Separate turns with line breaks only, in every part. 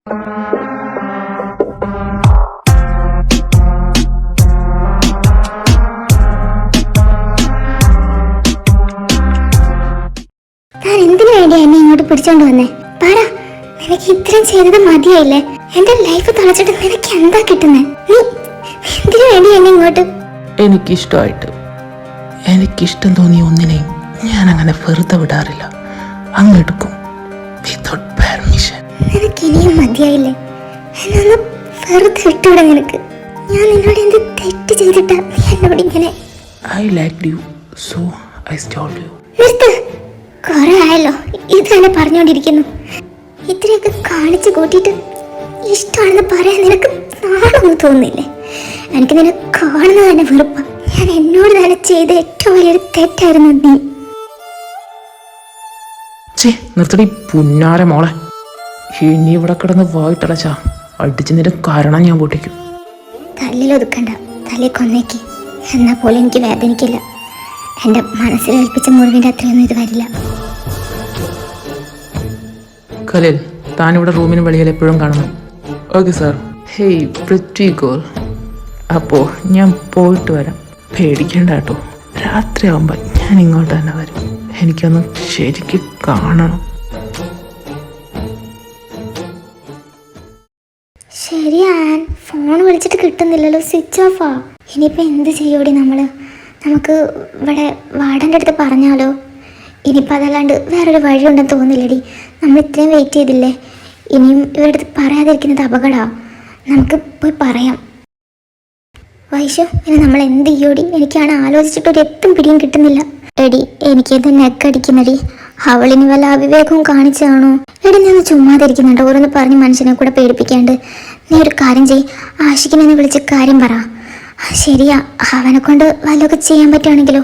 എന്തിനു വേണ്ടി എന്നെ ഇങ്ങോട്ട് പിടിച്ചോണ്ട് വന്നേ? പറ, നിനക്ക് ഇത്രയും ചെയ്തത് മതിയായില്ലേ? എന്റെ ലൈഫ് തളച്ചിട്ട് നിനക്ക് എന്താ കിട്ടുന്നേ? നീ എന്തിനു വേണ്ടി എന്നെ ഇങ്ങോട്ട്?
എനിക്കിഷ്ടമായിട്ട് എനിക്കിഷ്ടം തോന്നിയ ഒന്നിനെയും ഞാൻ അങ്ങനെ വെറുതെ വിടാറില്ല. അങ്ങെടുക്കും വിത്തൗട്ട് പെർമിഷൻ.
നിനക്ക് ഇനിയും മതിയായില്ലേ? എന്നൊന്ന് വെറുതെ വിട്ടൂടെ നിനക്ക്? ഞാൻ നിന്നോട് എന്ത് തെറ്റ് ചെയ്തിട്ടാ നീ എന്നോട് ഇങ്ങനെ?
I liked you, so I stole you.
നിർത്ത്. കുറെ ആയല്ലോ ഇത് തന്നെ പറഞ്ഞോണ്ടിരിക്കുന്നു. ഇത്രയൊക്കെ കാണിച്ചു കൂട്ടിയിട്ട് ഇഷ്ടമാണെന്ന് പറയാൻ നിനക്ക് നാളൊന്നും തോന്നില്ലേ? എനിക്ക് നിന്നെ കാണുന്നത് തന്നെ വെറുപ്പ. ഞാൻ എന്നോട് തന്നെ ചെയ്ത ഏറ്റവും വലിയൊരു തെറ്റായിരുന്നു നീ.
നിർത്തടി പുന്നാര മോളെ. ഇനി ഇവിടെ കിടന്ന് വായിട്ടടച്ചാ അടിച്ച് നിന്റെ കാരണം ഞാൻ പൊട്ടിക്കും.
തല്ലിലൊതുക്കണ്ട, തല്ലി കൊന്നേക്ക്. എന്നാ പോലെ എനിക്ക് വേദനിക്കില്ല. എന്റെ മനസ്സിലേൽപ്പിച്ച മുറിവിന്റെ അത്രയൊന്നും ഇത് വരില്ല.
ഖലീൽ, താനിവിടെ റൂമിന് വെളിയിൽ എപ്പോഴും കാണണം. Okay sir. Hey pretty girl, അപ്പോൾ ഞാൻ പോയിട്ട് വരാം. പേടിക്കേണ്ട കേട്ടോ. രാത്രിയാവുമ്പോൾ ഞാൻ ഇങ്ങോട്ട് തന്നെ വരും. എനിക്കൊന്ന് ശരിക്കും കാണണം.
ശരിയാ, ഫോൺ വിളിച്ചിട്ട് കിട്ടുന്നില്ലല്ലോ, സ്വിച്ച് ഓഫാ. ഇനിയിപ്പോൾ എന്ത് ചെയ്യൂടി നമ്മള്? നമുക്ക് ഇവിടെ വാർഡൻ്റെ അടുത്ത് പറഞ്ഞാലോ? ഇനിയിപ്പോൾ അതല്ലാണ്ട് വേറൊരു വഴിയുണ്ടെന്ന് തോന്നില്ലടി. നമ്മൾ ഇത്രയും വെയിറ്റ് ചെയ്തില്ലേ? ഇനിയും ഇവരുടെ അടുത്ത് പറയാതിരിക്കുന്നത് അപകടമാണ്. നമുക്ക് പോയി പറയാം. വൈശു, ഇനി നമ്മൾ എന്ത് ചെയ്യൂടി? എനിക്കാണ് ആലോചിച്ചിട്ട് ഒരു എത്തും പിടിയും കിട്ടുന്നില്ല. എടി, എനിക്കിത് നെക്കടിക്കുന്നടി. അവളിനി വല്ല അവിവേകവും കാണിച്ചാണോ? എടി, ഞാൻ ചുമ്മാതിരിക്കുന്നുണ്ട്. ഓരോന്ന് പറഞ്ഞ് മനുഷ്യനെ കൂടെ പേടിപ്പിക്കാണ്ട്. നീ ഒരു കാര്യം ചെയ്യ്, ആഷിക്കിനെ വിളിച്ച് കാര്യം പറ. ശരിയാ, അവനെ കൊണ്ട് വല്ലതൊക്കെ ചെയ്യാൻ പറ്റുവാണെങ്കിലോ?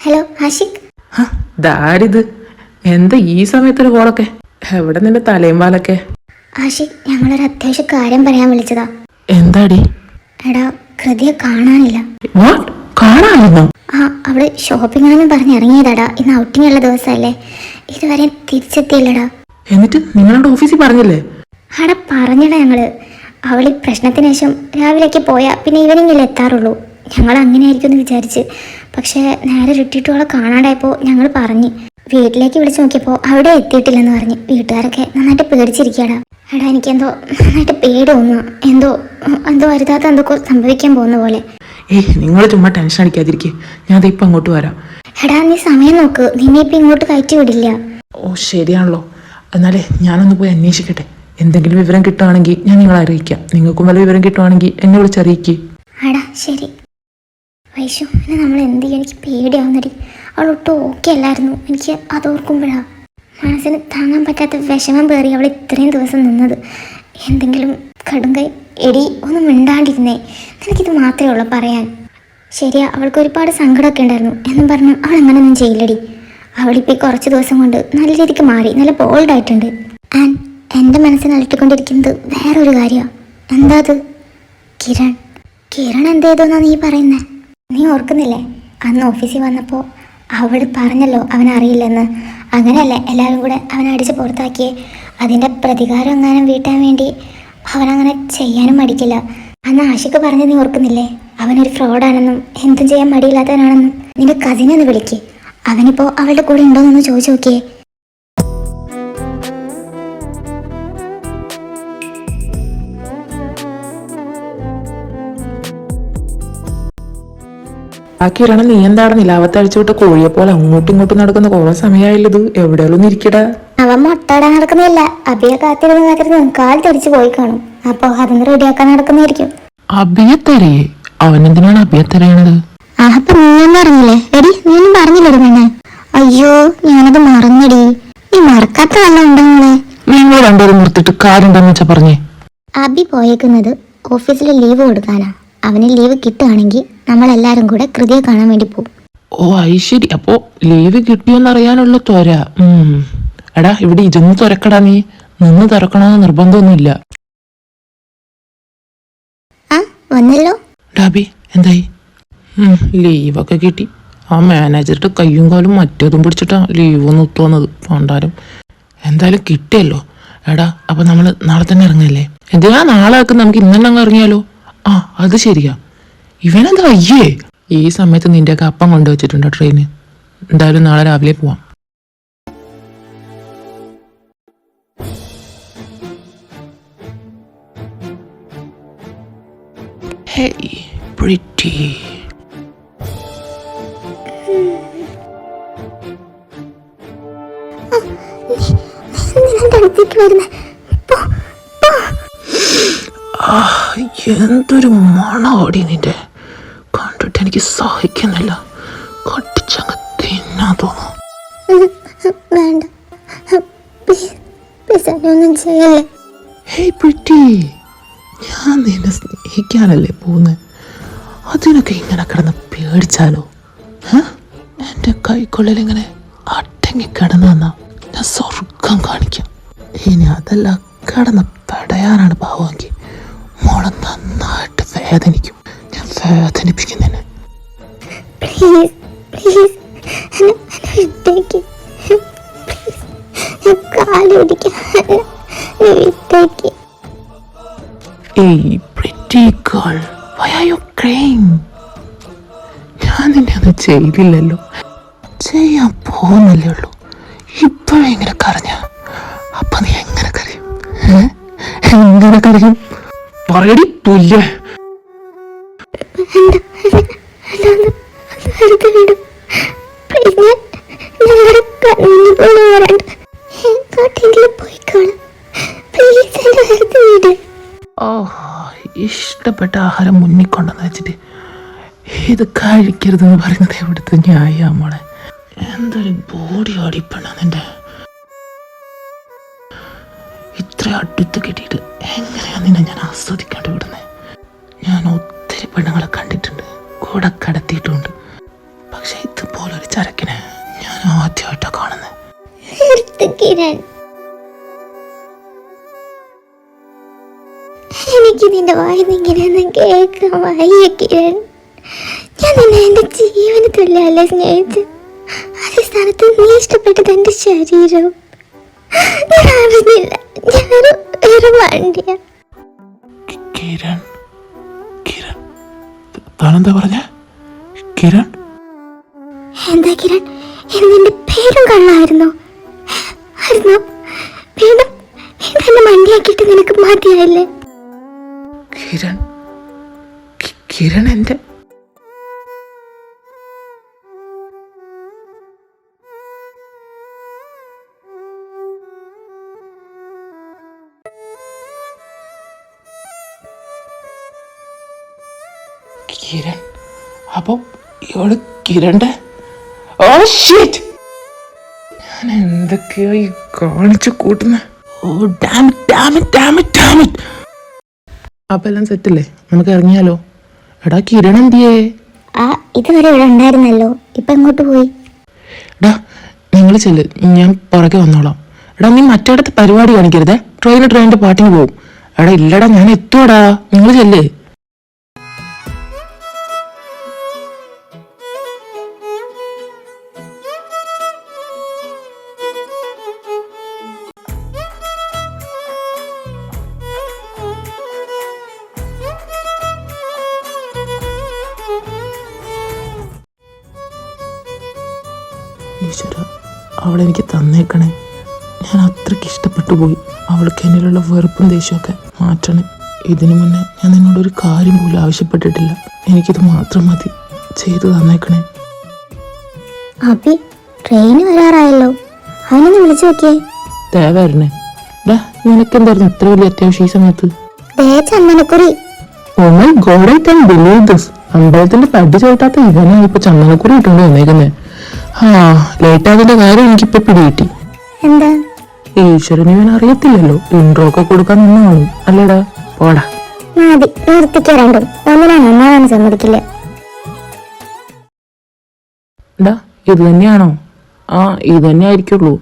ഹലോ ആഷിഖ്.
ദാരിത് എന്താ ഈ സമയത്തൊരു കോളൊക്കെ? എവിടെ നിന്റെ തലയും വാലൊക്കെ?
ആഷിഖ്, ഞങ്ങളൊരു അത്യാവശ്യ കാര്യം പറയാൻ വിളിച്ചതാ.
എന്താടി?
എടാ, കൃതിയെ കാണാനില്ല.
കാണാനില്ലോ?
ആ, അവള് ഷോപ്പിംഗ് ആണെന്ന് പറഞ്ഞ് ഇറങ്ങിയതാടാ. ഇന്ന് ഔട്ടിംഗ് ഉള്ള ദിവസമല്ലേ, ഇതുവരെ തിരിച്ചെത്തിയില്ലടാ.
എന്നിട്ട് നിങ്ങളുടെ ഓഫീസിൽ പറഞ്ഞില്ലേ?
അവിടെ പറഞ്ഞടാ ഞങ്ങള്. അവൾ ഈ പ്രശ്നത്തിന് ശേഷം രാവിലേക്ക് പോയാൽ പിന്നെ ഈവനിങ്ങിൽ എത്താറുള്ളൂ. ഞങ്ങൾ അങ്ങനെ ആയിരിക്കും എന്ന് വിചാരിച്ച്. പക്ഷേ നേരെ റിട്ടിട്ട് അവളെ കാണാണ്ടായപ്പോൾ ഞങ്ങൾ പറഞ്ഞ് വീട്ടിലേക്ക് വിളിച്ചു നോക്കിയപ്പോൾ അവിടെ എത്തിയിട്ടില്ലെന്ന് പറഞ്ഞ്. വീട്ടുകാരൊക്കെ നന്നായിട്ട് പേടിച്ചിരിക്കുകയാടാ. എടാ, എനിക്കെന്തോ നന്നായിട്ട് പേടി തോന്നുക. എന്തോ അരുതാത്ത എന്തൊക്കെ സംഭവിക്കാൻ പോകുന്ന പോലെ.
നിങ്ങൾ ചുമ്മാ ടെൻഷൻ അടിക്കാതിരിക്കേ, ഞാൻ ഇപ്പം അങ്ങോട്ട് വരാം.
എടാ, നീ സമയം നോക്ക്. നിന്നെ ഇപ്പം ഇങ്ങോട്ട് കയറ്റി വിടില്ല.
ഓ ശരിയാണല്ലോ. എന്നാലേ ഞാനൊന്ന് പോയി അന്വേഷിക്കട്ടെ. എന്തെങ്കിലും വിവരം കിട്ടുവാണെങ്കിൽ ഞാൻ നിങ്ങളെ അറിയിക്കാം. നിങ്ങൾക്കും വല്ല വിവരം കിട്ടുവാണെങ്കിൽ എന്നെ വിളിച്ചറിയിക്കേ.
ആടാ, ശരി. വൈശു, ഇനി നമ്മൾ എന്ത് ചെയ്യും? എനിക്ക് പേടിയാവുന്നടി. അവളൊട്ടും ഓക്കെ അല്ലായിരുന്നു. എനിക്ക് അതോർക്കുമ്പോഴാണ് മനസ്സിന് താങ്ങാൻ പറ്റാത്ത വിഷമം പേറി അവൾ ഇത്രയും ദിവസം നിന്നത്. എന്തെങ്കിലും കടുങ്കൈ. എടി, ഒന്നും മിണ്ടാണ്ടിരുന്നേ. എനിക്കിത് മാത്രമേ ഉള്ളൂ പറയാൻ. ശരിയാ, അവൾക്ക് ഒരുപാട് സങ്കടമൊക്കെ ഉണ്ടായിരുന്നു എന്നും പറഞ്ഞു അവൾ അങ്ങനെയൊന്നും ചെയ്യില്ലടി. അവളിപ്പോൾ കുറച്ച് ദിവസം കൊണ്ട് നല്ല രീതിക്ക് മാറി, നല്ല ബോൾഡായിട്ടുണ്ട്. ആൻഡ് എൻ്റെ മനസ്സിന് അലട്ടിക്കൊണ്ടിരിക്കുന്നത് വേറൊരു കാര്യമാണ്. എന്താ അത്? കിരൺ എന്ത് ചെയ്തോന്നാ നീ പറയുന്നേ? നീ ഓർക്കുന്നില്ലേ, അന്ന് ഓഫീസിൽ വന്നപ്പോൾ അവൾ പറഞ്ഞല്ലോ അവനറിയില്ലെന്ന്? അങ്ങനെയല്ലേ എല്ലാവരും കൂടെ അവനെ അടിച്ച് പുറത്താക്കിയേ? അതിൻ്റെ പ്രതികാരം എങ്ങാനും വീട്ടാൻ വേണ്ടി അവനങ്ങനെ ചെയ്യാനും മടിക്കില്ല. അന്ന് ആഷിക്ക് പറഞ്ഞ് നീ ഓർക്കുന്നില്ലേ? അവനൊരു ഫ്രോഡാണെന്നും എന്തും ചെയ്യാൻ മടിയില്ലാത്തവനാണെന്നും. നിന്റെ കസിനെ ഒന്ന് വിളിക്കേ. അവനിപ്പോൾ അവളുടെ കൂടെ ഉണ്ടോയെന്നൊന്ന് ചോദിച്ചു നോക്കിയേ.
ആ കിരണ, നീ എന്താണ് നിലാവത്തെ അഴിച്ചുവിട്ട് കോഴിയെ പോലെ അങ്ങോട്ടും ഇങ്ങോട്ടും നടക്കുന്ന കുറെ സമയമായില്ലത്? എവിടെയൊന്നും ഇരിക്കടാ.
അവൻ മുട്ടയിടാൻ നടക്കുന്നില്ല. അബിയെ കാത്തിരുന്ന് കാൽ തിരിച്ചു പോയി കാണും. അപ്പൊ അതൊന്ന് റെഡിയാക്കാൻ നടക്കുന്നതായിരിക്കും.
അബിയെ തരയേ? അവനെന്തിനാണ് അബിയെ തരയണത്?
അപ്പൊ നീയൊന്നും അറിഞ്ഞില്ലേ? എടി, നീയൊന്നും പറഞ്ഞില്ലടി പെണ്ണെ. അയ്യോ, ഞാനത് മറന്നടി. നീ മറക്കാത്ത വല്ല ഉണ്ടോ മോളെ?
നിങ്ങൾ രണ്ടുപേരും നിർത്തിട്ട് കാര്യം എന്താന്ന് വെച്ചാ പറഞ്ഞേ.
അബി പോയേക്കുന്നത് ഓഫീസിൽ ലീവ് കൊടുക്കാനാ. അവന് ലീവ് കിട്ടുകയാണെങ്കിൽ നമ്മളെല്ലാരും കൂടെ കൃതിയെ കാണാൻ വേണ്ടി പോകും.
ഓ ഐശ്വരി, അപ്പോ ലീവ് കിട്ടിയോന്നറിയാനുള്ള ത്വര. എടാ, ഇവിടെ ഇരുന്ന് തുറക്കടാ. നീ നിന്ന് തുറക്കണമെന്ന് നിർബന്ധമൊന്നുമില്ല.
ആ, വന്നല്ലോ.
ഡാബി, എന്തായി? ലീവൊക്കെ കിട്ടി. ആ മാനേജറുടെ കയ്യും കാലും മറ്റേതും പിടിച്ചിട്ടാ ലീവ് ഒന്ന് ഒത്തുവന്നത്. പണ്ടാരും എന്തായാലും കിട്ടിയല്ലോ. എടാ അപ്പൊ നമ്മള് നാളെ തന്നെ ഇറങ്ങില്ലേ? എന്തിനാ നാളെ ആക്കും, നമുക്ക് ഇന്ന് തന്നെ അങ്ങ് ഇറങ്ങിയാലോ? ആ അത് ശരിയാ. ഇവനെന്താ അയ്യേ ഈ സമയത്ത് നിന്റെയൊക്കെ അപ്പം കൊണ്ടുവച്ചിട്ടുണ്ടോ ട്രെയിന്? എന്തായാലും നാളെ രാവിലെ പോവാം. Hey, pretty. എന്തൊരു മണോടി നിന്റെ, കണ്ടിട്ട് എനിക്ക് സഹിക്കുന്നില്ല. കട്ടിച്ചങ്ങ് തിന്നാൻ തോന്നുന്നു.
വേണ്ട, ഒന്നും ചെയ്യല്ലേ.
ഹേയ് പ്രിറ്റി, ഞാൻ നിന്നെ സ്നേഹിക്കാനല്ലേ പോകുന്നത്, അതിനൊക്കെ ഇങ്ങനെ കിടന്ന് പേടിച്ചാലോ? എൻ്റെ കൈക്കുള്ളിൽ ഇങ്ങനെ അടങ്ങി കിടന്നു വന്നാ ഞാൻ സ്വർഗം കാണിക്കാം. ഇനി അതല്ല കിടന്ന് പെടയാനാണ് ഭാവമെങ്കിൽ മോളെ നന്നായിട്ട് വേദനിക്കും. ഞാൻ വേദനിപ്പിക്കുന്നതിന്. Hey, pretty girl, why are you crying? ഞാൻ നിന്നെ ഒന്നും ചെയ്തില്ലല്ലോ, ചെയ്യാൻ പോകുന്നല്ലേ ഉള്ളൂ. ഇപ്പോഴും ഇങ്ങനെ കരഞ്ഞ അപ്പൊ നീ എങ്ങനെ കരയും? എങ്ങനെ കരയും പറയടി പുല്ല്. ഇഷ്ടപ്പെട്ട ആഹാരം മുന്നിൽ കൊണ്ടെന്ന് വെച്ചിട്ട് ഇത് കഴിക്കരുതെന്ന് പറയുന്നത് എവിടുത്തെ ന്യായാ മോളെ? എന്തൊരു ബോഡി ഓടിപ്പണ നിന്റെ. ഇത്ര അടുത്ത് കിട്ടിയിട്ട് എങ്ങനെയാ നിന്നെ ഞാൻ ആസ്വദിക്കാണ്ട് വിടുന്നത്? ഞാൻ ഒത്തിരി പെണ്ണുങ്ങളെ കണ്ടിട്ടുണ്ട്, കൂടെ കടത്തിയിട്ടുണ്ട്. പക്ഷെ ഇതുപോലൊരു ചരക്കിനെ ഞാൻ ആദ്യമായിട്ടാണ് കാണുന്നത്.
എനിക്ക് നിന്റെ വായിന്ന് ഇങ്ങനെയൊന്നും കേൾക്കാൻ വയ്യ കിരൺ. ഞാൻ നിന്നെ എന്റെ ജീവന് തുല്യല്ലേ സ്നേഹിച്ച്, അതേ സ്ഥാനത്ത് നീ ഇഷ്ടപ്പെട്ടത് എന്റെ ശരീരവും. ഞാൻ അറിഞ്ഞില്ല, ഞാനൊരു വണ്ടിയാ.
കിരൺ, കിരൺ താനെന്താ പറഞ്ഞ? കിരൺ
എന്താ കിരൺ, നിന്റെ പേരും കള്ളായിരുന്നോ? വീണ്ടും എന്നെ വണ്ടിയാക്കിയിട്ട് നിനക്ക് മതിയായില്ലേ?
കിരൺ, കിരൺ എന്റെ കിരൺ. അപ്പൊ ഇവള് കിരണ്ടെ? ഓ ഷിറ്റ്, ഞാൻ എന്തൊക്കെയോ ഈ കാണിച്ചു കൂട്ടുന്ന. ഓ ഡാം ഡാം ഡാം ഡാം. അപ്പൊ എല്ലാം സെറ്റല്ലേ, നമുക്ക് ഇറങ്ങിയാലോ? എടാ കിരൺ എന്തിയേ?
ഇതുവരെ ഇവിടെ ഉണ്ടായിരുന്നല്ലോ, ഇപ്പൊ എങ്ങോട്ട് പോയി?
എടാ നിങ്ങൾ ചെല്ല്, ഞാൻ പുറകെ വന്നോളാം. എടാ നീ മറ്റേടത്ത് പരിപാടി കാണിക്കരുതേ, ട്രെയിനിന്റെ പാട്ടിന് പോവും. എടാ ഇല്ലടാ ഞാൻ എത്തുവടാ, നിങ്ങൾ ചെല്ല്. ഈശ്വര, അവളെനിക്ക് തന്നേക്കണേ. ഞാൻ അത്രയ്ക്ക് ഇഷ്ടപ്പെട്ടു പോയി. അവൾക്ക് എന്നിലുള്ള വെറുപ്പും ദേഷ്യമൊക്കെ മാറ്റണം. ഇതിനു മുന്നേ ഞാൻ നിന്നോടൊരു കാര്യം പോലും ആവശ്യപ്പെട്ടിട്ടില്ല. എനിക്കിത് മാത്രം മതി, ചെയ്തു തന്നേക്കണേ.
അബി, ട്രെയിന് വരാറായല്ലോ, അവനൊന്ന് വിളിച്ചു നോക്കിയേ.
തേവരണേ. ഡാ നിനക്കെന്തായിരുന്നു ഇത്ര വലിയ അത്യാവശ്യം ഈ സമയത്ത്?
ചന്ദനക്കുറി.
Oh my God, I can believe this. അമ്പലത്തിന്റെ പടി ചോട്ടാത്ത ഇവനാണ് ഇപ്പൊ ചന്ദനക്കുറി ഇട്ടുകൊണ്ട് വന്നേക്കുന്നേ. ലേറ്റ് ആയതിന്റെ കാര്യം എനിക്കിപ്പോ പിടികിട്ടി.
എന്താ?
ഈശ്വരന് ഇവൻ അറിയത്തില്ലല്ലോ, ഇൻട്രോ ഒക്കെ കൊടുക്കാൻ നിന്ന് കാണും അല്ലേടാ? പോടാ
മതി, നിർത്തിക്കോ രണ്ടും. ഒന്നിനാണ് സമ്മതിക്കില്ല.
ഡാ ഇത് തന്നെയാണോ? ഇത് തന്നെ ആയിരിക്കുള്ളൂ.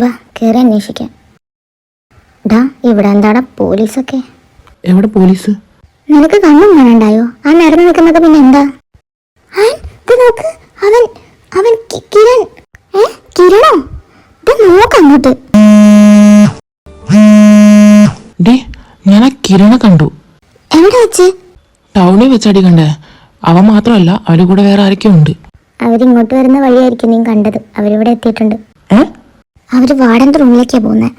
വാ കേറി അന്വേഷിക്കാം. ഡാ ഇവിടെ എന്താടാ പോലീസൊക്കെ?
എവിടെ പോലീസ്?
നിനക്ക് കണ്ണും കാണണ്ടായോ? ആ നിറഞ്ഞു നിൽക്കുന്നത് പിന്നെ എന്താ? നോക്ക്, അവൻ കിരൺ. കിരണോ? നോക്ക് അങ്ങോട്ട്.
ഡി ഞാൻ ആ കിരണ കണ്ടു.
എവിടെ വെച്ച്?
ടൗണിൽ വെച്ചടി കണ്ടേ. അവൻ മാത്രമല്ല, അവരുടെ കൂടെ വേറെ ആരൊക്കെയോ ഉണ്ട്.
അവരിങ്ങോട്ട് വരുന്ന വഴിയായിരിക്കും നീ കണ്ടത്. അവരിവിടെ എത്തിയിട്ടുണ്ട്. അവര് വാർഡന്റെ റൂമിലേക്കാ പോകുന്നത്.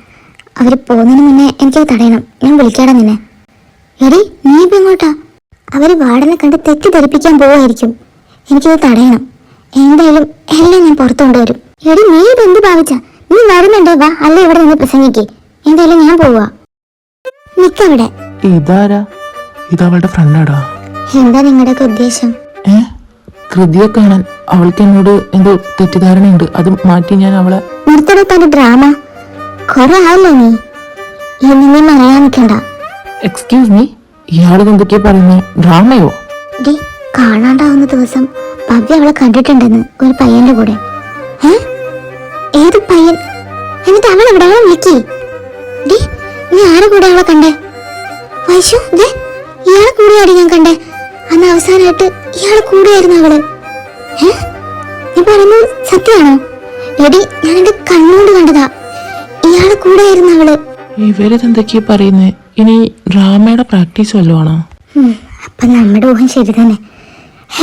അവര് പോകുന്നതിന് മുന്നേ എനിക്കത് തടയണം. ഞാൻ വിളിക്കാടാ നിന്നെ. എടി നീ ഇപ്പൊ എങ്ങോട്ടാ? അവര് വാർഡനെ കണ്ട് തെറ്റിദ്ധരിപ്പിക്കാൻ പോവായിരിക്കും. എനിക്കത് തടയണം. എന്തായാലും എല്ലാം ഞാൻ പുറത്തു കൊണ്ടുവരും. എടി നീ ഇതെന്ത് ഭാവിച്ച? നീ വരുന്നുണ്ടേ വാ, അല്ല ഇവിടെ നിന്ന് പ്രസംഗിക്കേ. എന്തായാലും ഞാൻ പോവാ. നിക്കവിടെ.
ഇതാരാ? ഇതവളുടെ ഫ്രണ്ടാടാ.
എന്താ നിങ്ങളുടെയൊക്കെ ഉദ്ദേശം?
കൃതിയെ കാണാൻ അവൾക്ക് എന്നോട് എന്തോ തെറ്റിദ്ധാരണയുണ്ട്. അത് മാറ്റി ഞാൻ അവളെ.
നിർത്തട തന്റെ ഡ്രാമ. കൊറേ ആയല്ലോ നീ. ഇനി നീ പറയാൻ നിൽക്കണ്ട.
എക്സ്ക്യൂസ് മീ, ഇയാളത് എന്തൊക്കെയാ പറയുന്നേ? ഡ്രാമയോ?
ഡി കാണാണ്ടാവുന്ന ദിവസം ഭവ്യ അവളെ കണ്ടിട്ടുണ്ടെന്ന് ഒരു പയ്യന്റെ കൂടെ. ഏത് പയ്യൻ? എന്നിട്ട് അവൾ എവിടെ? അവളെ വിളിക്കേ. ഡി നീ ആരെ കൂടെ അവളെ കണ്ടേ? വൈശു ദേ ഇയാളെ കൂടെയാടി ഞാൻ കണ്ടേ. അന്ന് അവസാനമായിട്ട് ഇയാളെ കൂടെയായിരുന്നു അവള്. നീ പറയുന്നത് സത്യമാണോ? എടി ഞാൻ എന്റെ കണ്ണുകൊണ്ട് കണ്ടതാ. ഇയാളെ കൂടെയായിരുന്നു അവള്.
ഇവരിതെന്തൊക്കെയാ പറയുന്നേ? ഇനി ഡ്രാമയുടെ പ്രാക്ടീസ് വല്ലതും ആണോ?
അപ്പൊ നമ്മുടെ ഊഹം ശരി തന്നെ.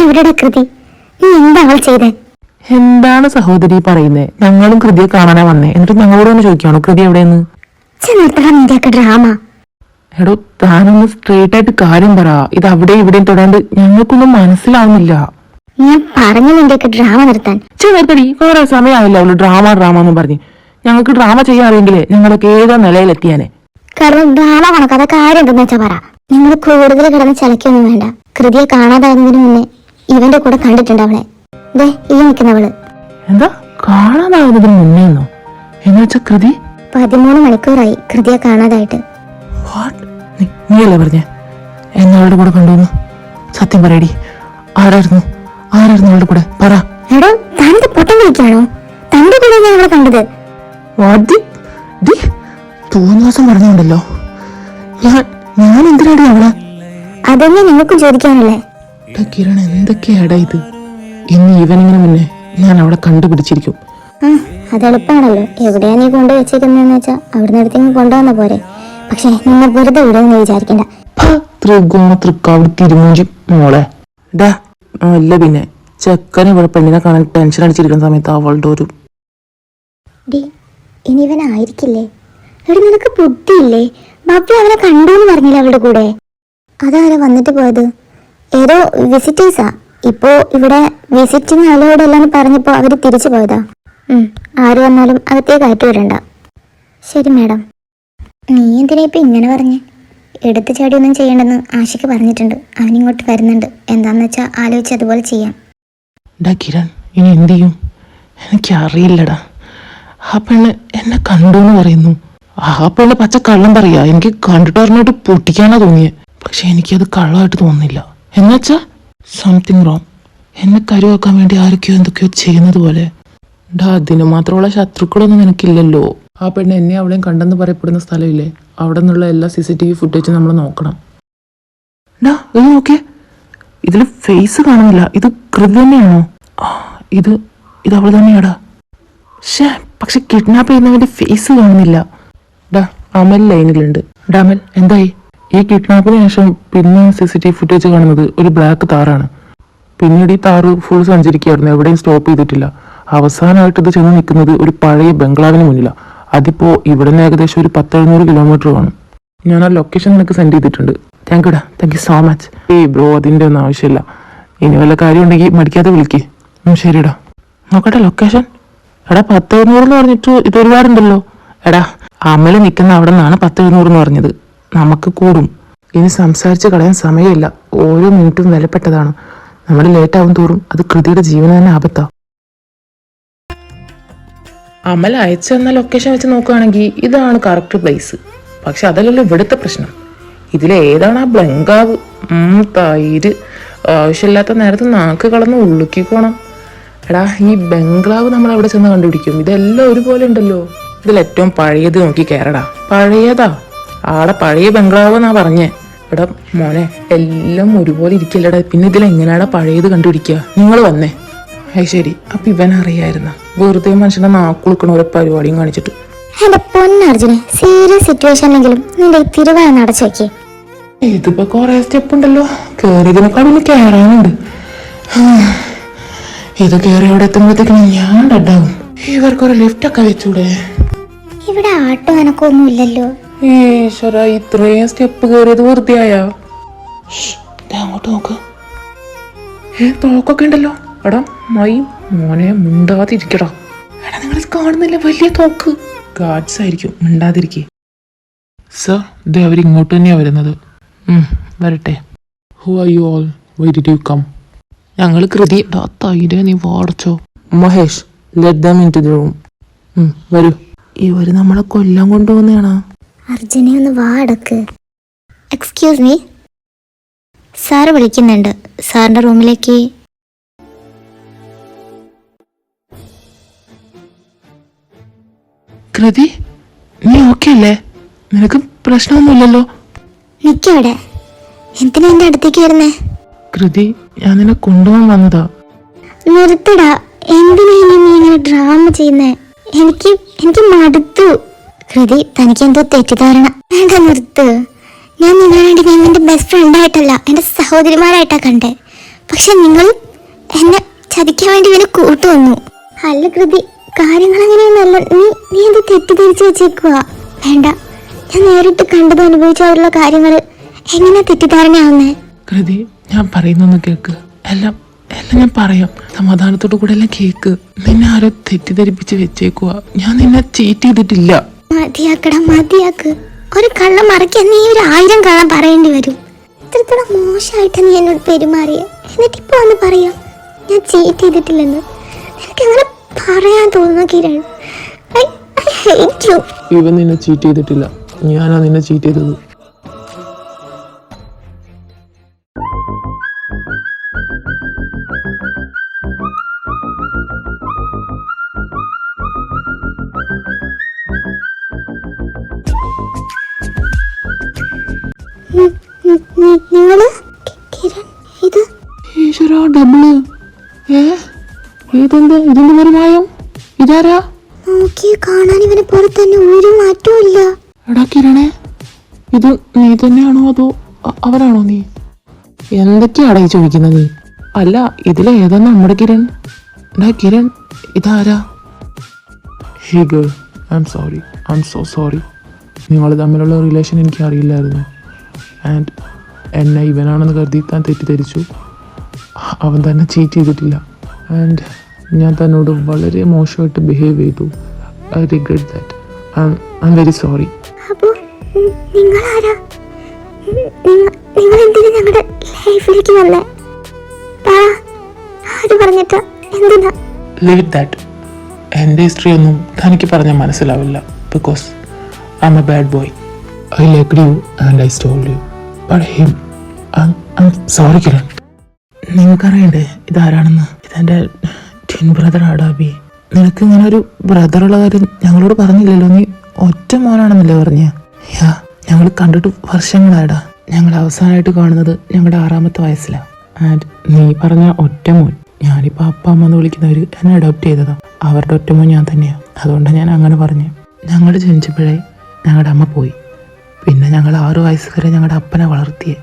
എവിടെടാ കൃതി? നീ എന്താ അവൾ ചെയ്തേ?
എന്താണ് സഹോദരി പറയുന്നേ? ഞങ്ങളും കൃതിയെ കാണാനാ വന്നേ. എന്നിട്ട് ഞങ്ങളോട് ഒന്ന് ചോദിക്കാണോ കൃതി എവിടെയെന്ന്?
നിന്റെയൊക്കെ ഡ്രാമ.
എടോ താനൊന്ന് സ്ട്രേറ്റ് ആയിട്ട് കാര്യം പറ. ഇത് അവിടെ ഇവിടെയും തൊടാണ്ട് ഞങ്ങൾക്കൊന്നും മനസ്സിലാവുന്നില്ല.
ഞാൻ പറഞ്ഞു നിന്റെയൊക്കെ ഡ്രാമ നിർത്താൻ.
നിർത്തടി, കുറെ സമയമായില്ല അവള് ഡ്രാമ എന്ന് പറഞ്ഞ്. ഞങ്ങൾക്ക് ഡ്രാമ ചെയ്യാൻ അറിയെങ്കിലേ ഞങ്ങളൊക്കെ ഏതോ നിലയിലെത്തിയാനെ.
കാരണം ഡ്രാമ കണക്കാതെ കാര്യം എന്തെന്ന് വെച്ചാ പറ. നിങ്ങൾ കൂടുതൽ കിടന്ന് ചിലക്കൊന്നും വേണ്ട. കൃതിയെ കാണാതാകുന്നതിന് മുന്നേ ഇവന്റെ കൂടെ കണ്ടിട്ടുണ്ട് അവളെ. ദേ ഈ നിൽക്കുന്നവള്.
എന്താ കാണാതാകുന്നതിന് മുന്നേന്നോ? എന്ന് വെച്ചാ കൃതി
13 മണിക്കൂറായി കൃതിയെ കാണാതായിട്ട്.
നീയല്ലേ പറഞ്ഞേ എന്നെ അവളുടെ കൂടെ കണ്ടുവന്നു? സത്യം പറയടി, ആരായിരുന്നു അവളുടെ കൂടെ പറ.
എടോ തന്റെ പൊട്ടം വിളിക്കാണോ? തന്റെ കൂടെ ഞാൻ അവളെ കണ്ടത്.
തോന്നിവാസം പറഞ്ഞുണ്ടല്ലോ. ഞാൻ എന്തിനാടി അവളെ?
അതൊന്നെ നിങ്ങൾക്കും ചോദിക്കാനല്ലേ?
കിരൺ എന്തൊക്കെയാടാ ഇത്? ഇനി ഈവനിങ്ങിന് മുന്നേ ഞാൻ അവളെ കണ്ടുപിടിച്ചിരിക്കും.
അത് എളുപ്പമാണല്ലോ. എവിടെയാ നീ കൊണ്ടുവച്ചേക്കുന്നതെന്ന് വെച്ചാ അവിടുന്ന് അടുത്തേക്ക് കൊണ്ടുവന്ന പോരെ. പക്ഷെ നിങ്ങൾ വെറുതെ വിടുമെന്ന് വിചാരിക്കണ്ട.
തൃക്കാവ് തിരുമൂഞ്ചി മോളെ. അല്ല പിന്നെ ചെക്കൻ ഇവിടെ പെണ്ണിനെ കാണാൻ ടെൻഷൻ അടിച്ചിരിക്കുന്ന സമയത്ത് അവളുടെ ഒരു
ഇനി ഇവനായിരിക്കില്ലേ? എടി നിനക്ക് ബുദ്ധിയില്ലേ? ബാപ്പി അവനെ കണ്ടു എന്ന് പറഞ്ഞില്ല അവളുടെ കൂടെ. അതാരാ വന്നിട്ട് പോയത്? ഏതോ വിസിറ്റേഴ്സാ. ഇപ്പോ ഇവിടെ വിസിറ്റിംഗ് ആളോടെല്ലാം പറഞ്ഞപ്പോ അവര് തിരിച്ചു പോയതാ. ആര് വന്നാലും അകത്തേക്ക് കയറ്റി വിടണ്ട. ശരി മാഡം. നീ എന്തിനാ ഇപ്പൊ ഇങ്ങനെ പറഞ്ഞേ? എടുത്തു ചാടിയൊന്നും ചെയ്യണ്ടെന്ന് ആശയ്ക്ക് പറഞ്ഞിട്ടുണ്ട്. അവനിങ്ങോട്ട് വരുന്നുണ്ട്. എന്താന്ന് വെച്ചാൽ ആലോചിച്ച് അതുപോലെ ചെയ്യാം.
കിരൺ ഇനി എന്ത് ചെയ്യും? എനിക്കറിയില്ലടാ. ആ പെണ്ണ് എന്നെ കണ്ടു എന്ന് പറയുന്നു. ആ പെണ്ണ് പച്ച കള്ളം പറയാ. എനിക്ക് കണ്ടിട്ട് പറഞ്ഞിട്ട് പൊട്ടിക്കാനാ തോന്നിയേ. പക്ഷെ എനിക്കത് കള്ളമായിട്ട് തോന്നുന്നില്ല. എന്നുവെച്ചാ സംതിങ് റോങ്. എന്നെ കരുവാക്കാൻ വേണ്ടി ആരൊക്കെയോ എന്തൊക്കെയോ ചെയ്യുന്നത് പോലെ. അതിന് മാത്രമുള്ള ശത്രുക്കളൊന്നും നിനക്കില്ലല്ലോ. ആ പെണ്ണ് എന്നെ അവളെയും കണ്ടെന്ന് പറയപ്പെടുന്ന സ്ഥലമില്ലേ, അവിടെ നിന്നുള്ള എല്ലാ CCTV ഫുട്ടേജും നമ്മൾ നോക്കണം. ഇത് നോക്കിയേ, ഇതിൽ ഫേസ് കാണുന്നില്ല. ഇത് കൃതി തന്നെയാണോ? ഇത് അവൾ തന്നെയാടാ. പക്ഷെ കിഡ്നാപ്പ് ചെയ്യുന്നവന്റെ ഫേസ് കാണുന്നില്ല. അമൽ ലൈനിലുണ്ട്. അമൽ എന്തായി? ഈ കിഡ്നാപ്പിന് ശേഷം പിന്നെ CCTV ഫുട്ടേജ് കാണുന്നത് ഒരു ബ്ലാക്ക് താറാണ്. പിന്നീട് ഈ താറ് ഫുൾ സഞ്ചരിക്കുകയായിരുന്നു, എവിടെയും സ്റ്റോപ്പ് ചെയ്തിട്ടില്ല. അവസാനമായിട്ട് ഇത് ചെന്ന് നിൽക്കുന്നത് ഒരു പഴയ ബംഗ്ലാവിന് മുന്നിലാണ്. അതിപ്പോ ഇവിടെ നിന്ന് ഏകദേശം ഒരു 10-700 കിലോമീറ്റർ കാണും. ഞാൻ ആ ലൊക്കേഷൻ നിനക്ക് സെൻഡ് ചെയ്തിട്ടുണ്ട്. Thank you so much. Bro അതിൻ്റെ ഒന്നും ആവശ്യമില്ല. ഇനി വല്ല കാര്യം ഉണ്ടെങ്കിൽ മടിക്കാതെ വിളിക്കേ. ശരിടാ. നോക്കട്ടെ ലൊക്കേഷൻ. 10-700 എന്ന് പറഞ്ഞിട്ട് ഇത് ഒരുപാടുണ്ടല്ലോ. അമല് നിൽക്കുന്ന അവിടെ നിന്നാണ് 10-700 എന്ന് പറഞ്ഞത്. നമുക്ക് കൂടും. ഇനി സംസാരിച്ച് കളയാൻ സമയമില്ല. ഓരോ മിനിറ്റും വിലപ്പെട്ടതാണ്. നമ്മൾ ലേറ്റ് ആവും തോറും അത് കൃതിയുടെ ജീവന് തന്നെ ആപത്താ. അമൽ അയച്ചെന്ന ലൊക്കേഷൻ വെച്ച് നോക്കുകയാണെങ്കിൽ ഇതാണ് കറക്റ്റ് പ്ലേസ്. പക്ഷെ അതല്ലല്ലോ ഇവിടുത്തെ പ്രശ്നം. ഇതിലേതാണ് ആ ബംഗ്ലാവ്? തൈര് ആവശ്യമില്ലാത്ത നേരത്ത് നാക്ക് കളന്ന് ഉള്ളുക്കിക്കോണം. ഈ ബംഗ്ലാവ് നമ്മൾ എവിടെ ചെന്ന് കണ്ടുപിടിക്കും? ഇതെല്ലാം ഒരുപോലെ ഉണ്ടല്ലോ. ഇതിൽ ഏറ്റവും പഴയത് നോക്കി കയറടാ. പഴയതാ ആടെ പഴയ ബംഗ്ലാവ് എന്നാ പറഞ്ഞേ. മോനെ എല്ലാം ഒരുപോലെ ഇരിക്കില്ലടാ. പിന്നെ ഇതിലെങ്ങനെയാടാ പഴയത് കണ്ടുപിടിക്കുക? നിങ്ങൾ വന്നേ. ശരി, അപ്പൊ ഇവനറിയായിരുന്ന വെറുതെ മനുഷ്യനെ നാക്കുളുക്കണ ഒരു പരിപാടിയും കാണിച്ചിട്ട്.
എന്റെ പൊന്നർജുനെ, സീരിയസ് സിറ്റുവേഷനിലെങ്കിലും നിന്റെ ഈ തിരുവായ നടച്ചു വെക്കേ.
ഇതിപ്പോ കൊറേ സ്റ്റെപ്പ് ഉണ്ടല്ലോ, കേറിയതിനേക്കാൾ ഇനി കേറാനുണ്ട്. ഇത് കേറി അവിടെ എത്തുമ്പോഴത്തേക്കും ഞാൻ ഡെഡാവും. ഇവർക്കൊരു ലിഫ്റ്റ് ഒക്കെ വെച്ചൂടെ?
ഇവിടെ ആട്ടോ എനക്കൊന്നും ഇല്ലല്ലോ.
ഈശ്വര, ഇത്രയും സ്റ്റെപ്പ് കയറിയത് വെറുതെ ആയാ? അങ്ങോട്ട് നോക്ക്, തോക്കൊക്കെ ഉണ്ടല്ലോ. എടാ മൈ മോനെ, മിണ്ടാതിരിക്കടാ. എടാ നിങ്ങൾ കാണുന്നില്ല, വലിയ തോക്ക്. ഗാഡ്സ് ആയിരിക്കും, മിണ്ടാതിരിക്കേ. സർ, ഇത് അവരിങ്ങോട്ട് തന്നെയാ വരുന്നത്. വരട്ടെ. Who are you all? Why did you come? ഞങ്ങൾ കൃതി. തൈരെ നീ വാടച്ചോ. Mahesh, let them into the room. വരൂ. ഇവര് നമ്മളെ കൊല്ലാൻ കൊണ്ടുപോകുന്നതാണോ?
അർജുനെ ഒന്ന് വാ അടക്ക്. എക്സ്ക്യൂസ് മീ, സാറ് വിളിക്കുന്നുണ്ട്. സാറിന്റെ റൂമിലേക്ക്.
കൃതി, നീ ഓക്കെ അല്ലേ? നിനക്ക് പ്രശ്നമൊന്നുമില്ലല്ലോ?
നിക്കവിടെ. എന്തിനാ എന്റെ അടുത്തേക്ക് വരുന്നേ?
കൃതി, ഞാൻ നിന്നെ കൊണ്ടുപോകാൻ വന്നതാ.
നിർത്തടാ, എന്തിനാ ഇനി നീ ഇങ്ങനെ ഡ്രാമ ചെയ്യുന്നേ? എനിക്ക് മടുത്തു. കൃതി, തനിക്ക് എന്തോ തെറ്റിദ്ധാരണ. വേണ്ട, നിർത്ത്. ഞാൻ നിങ്ങളെ വേണ്ടി ഞാൻ എന്റെ ബെസ്റ്റ് ഫ്രണ്ടായിട്ടല്ല, എന്റെ സഹോദരിമാരായിട്ടാ കണ്ടേ. പക്ഷെ നിങ്ങൾ എന്നെ ചതിക്കാൻ വേണ്ടി ഇവനെ കൂട്ടുവന്നു. അല്ല കൃതി, കാര്യങ്ങൾ അങ്ങനെയൊന്നല്ല. നീ എന്ത് തെറ്റിദ്ധരിച്ചു വെച്ചേക്കുക? വേണ്ട, ഞാൻ നേരിട്ട് കണ്ടത് അനുഭവിച്ചുള്ള കാര്യങ്ങൾ എങ്ങനെ തെറ്റിദ്ധാരണയാവുന്നേ?
കൃതി, ഞാൻ പറയുന്നൊന്ന് കേക്ക്. എല്ലാം ഞാൻ പറയാം. സമാധാനത്തോടു കൂടെ എല്ലാം കേക്ക്. നിന്നെ ആരോ തെറ്റിദ്ധരിപ്പിച്ച് വെച്ചേക്കുവാ. ഞാൻ നിന്നെ ചീറ്റ് ചെയ്തിട്ടില്ല.
മതിയാക്കടാ, മതിയാക്ക്. ഒരു കള്ളം മറയ്ക്കാൻ നീ 1000 കള്ളം പറയേണ്ടി വരും. ഇത്രത്തോളം മോശമായിട്ട് നീ എന്നോട് പെരുമാറിയ, എന്നിട്ട് ഇപ്പൊ ഒന്ന് പറയാം ഞാൻ ചീറ്റ് ചെയ്തിട്ടില്ലെന്ന്. എനിക്ക് അങ്ങനെ പറയാൻ തോന്നുന്നു കിരൺ. I hate you.
ഇവൻ നിന്നെ ചീറ്റ് ചെയ്തിട്ടില്ല, ഞാനാ നിന്നെ ചീറ്റ് ചെയ്തത്.
നിങ്ങള് കിരൺ, ഇത്
ഈശ്വരാ, ഡബിള്. ഇതെന്താ ഇതിന്റെ വരുമാനം? ഇതാരാ?
നോക്കി കാണാൻ ഇവനെ പോലെ തന്നെ ഒരു മാറ്റവും ഇല്ല.
എടാ കിരണേ, ഇത് നീ തന്നെയാണോ അതോ അവരാണോ? നീ എന്തൊക്കെയാടാ ഈ ചോദിക്കുന്നത് നീ? അല്ല, ഇതിലേതാ നമ്മുടെ കിരൺ? എടാ കിരൺ, ഇതാരാ? Hey girl, I'm sorry, I'm so sorry. നിങ്ങൾ തമ്മിലുള്ള റിലേഷൻ എനിക്ക് അറിയില്ലായിരുന്നു. ആൻഡ് എന്നെ ഇവനാണെന്ന് കരുതി താൻ തെറ്റിദ്ധരിച്ചു. അവൻ തന്നെ ചീറ്റ് ചെയ്തിട്ടില്ല. ആൻഡ് ഞാൻ തന്നോട് വളരെ മോശമായിട്ട് ബിഹേവ് ചെയ്തു. I regret that. I am very sorry.
അപ്പോ നിങ്ങളാരാ? നിങ്ങൾ എന്തിനാ ഞങ്ങളുടെ ലൈഫിലേക്ക് വന്നേ? ആര് പറഞ്ഞിട്ടാ? എന്തിനാ?
Leave that. എൻ്റെ ഹിസ്റ്ററി ഒന്നും തനിക്ക് പറഞ്ഞാൽ മനസ്സിലാവില്ല. Because I'm a bad boy. I liked you and I stoled you. But him, I'm sorry Kiran. നിങ്ങൾക്കറിയണ്ടേ ഇതാരാണെന്ന്? ഇതെൻ്റെ ട്വിൻ ബ്രദർ ആടാബി. നിനക്ക് ഇങ്ങനെ ഒരു ബ്രദറുള്ള കാര്യം ഞങ്ങളോട് പറഞ്ഞില്ലല്ലോ. നീ ഒറ്റ മോനാണെന്നല്ലേ പറഞ്ഞ? യാ, ഞങ്ങൾ കണ്ടിട്ട് വർഷങ്ങളായടാ. ഞങ്ങൾ അവസാനമായിട്ട് കാണുന്നത് ഞങ്ങളുടെ 6ാമത്തെ വയസ്സിലാണ്. ആൻഡ് നീ പറഞ്ഞ ഒറ്റ മോൻ. ഞാനിപ്പോൾ അപ്പ അമ്മ എന്ന് വിളിക്കുന്നവർ എന്നെ അഡോപ്റ്റ് ചെയ്തതാണ്. അവരുടെ ഒറ്റ മോൻ ഞാൻ തന്നെയാണ്. അതുകൊണ്ടാണ് ഞാൻ അങ്ങനെ പറഞ്ഞു. ഞങ്ങൾ ജനിച്ചപ്പോഴേ ഞങ്ങളുടെ അമ്മ പോയി. പിന്നെ ഞങ്ങൾ 6 വയസ്സ് വരെ ഞങ്ങളുടെ അപ്പനെ വളർത്തിയേ.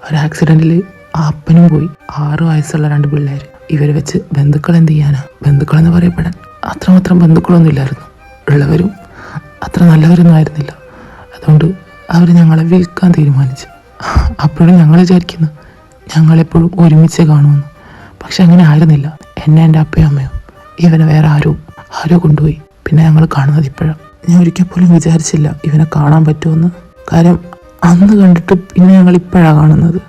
ഒരു ആക്സിഡൻറ്റിൽ ആ അപ്പനും പോയി. 6 വയസ്സുള്ള 2 പിള്ളേർ. ഇവരെ വെച്ച് ബന്ധുക്കൾ എന്ത് ചെയ്യാനാ? ബന്ധുക്കളെന്ന് പറയപ്പെടാൻ അത്രമാത്രം ബന്ധുക്കളൊന്നും ഇല്ലായിരുന്നു. ഉള്ളവരും അത്ര നല്ലവരൊന്നും ആയിരുന്നില്ല. അതുകൊണ്ട് അവർ ഞങ്ങളെ വിൽക്കാൻ തീരുമാനിച്ചു. അപ്പോഴും ഞങ്ങൾ വിചാരിക്കുന്നു ഞങ്ങളെപ്പോഴും ഒരുമിച്ച് കാണുമെന്ന്. പക്ഷെ അങ്ങനെ ആയിരുന്നില്ല. എന്നെ എൻ്റെ അപ്പയും അമ്മയും ഇവനെ വേറെ ആരോ കൊണ്ടുപോയി. പിന്നെ ഞങ്ങൾ കാണുന്നത് ഇപ്പോഴാണ്. ഞാൻ ഒരിക്കൽ പോലും വിചാരിച്ചില്ല ഇവനെ കാണാൻ പറ്റുമെന്ന്. കാര്യം അന്ന് കണ്ടിട്ട് പിന്നെ ഞങ്ങൾ ഇപ്പോഴാണ് കാണുന്നത്.